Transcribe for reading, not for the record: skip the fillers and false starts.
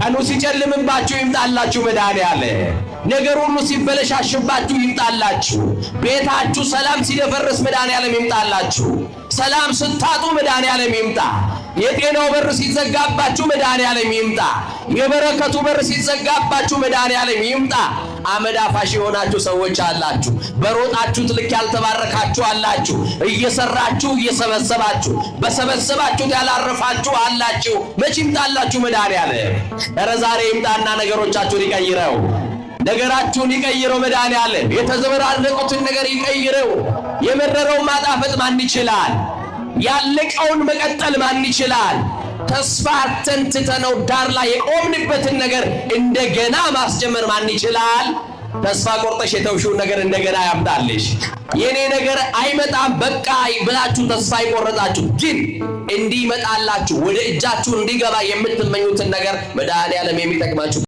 ቀኑ ሲጨልምባችሁ ይምጣላችሁ መድኃኒዓለም። ነገር ሁሉ ሲበለሻሽባችሁ ይምጣላችሁ። ቤታችሁ ሰላም ሲደፈርስ መድኃኒዓለም ይምጣላችሁ። ሰላም ስታጡ መድኃኒዓለም ይምጣ። የጤናው በር ሲዘጋባችሁ መድኃኒዓለም ይምጣ። የበረከቱ በር ሲዘጋባችሁ መድኃኒዓለም ይምጣ። አመድ አፋሽ የሆናችሁ ሰዎች አላችሁ። በሮጣችሁት ልክ ያልተባረካችሁ አላችሁ። እየሰራችሁ እየሰበሰባችሁ በሰበሰባችሁት ያላረፋችሁ አላችሁ። መቼ ይምጣላችሁ መድኃኒዓለም? ኧረ ዛሬ ይምጣና ነገሮቻችሁን ይቀይረው። ነገራችሁን ይቀይረው መድኃኒዓለም። የተዘበራረቁትን ነገር ይቀይረው። የመረረውን ማጣፈጥ ማን ይችላል? ያለቀውን መቀጠል ማን ይችላል? ተስፋ ተንትተነው ዳር ላይ የቆምንበትን ነገር እንደገና ማስጀመር ማን ይችላል? ተስፋ ቆርጠሽ የተውሽውን ነገር እንደገና ያምጣልሽ። የኔ ነገር አይመጣም በቃ ብላችሁ ተስፋ ይቆረጣችሁ ግን እንዲመጣላችሁ ወደ እጃችሁ እንዲገባ የምትመኙትን ነገር መድኃኒዓለም የሚጠቅማችሁ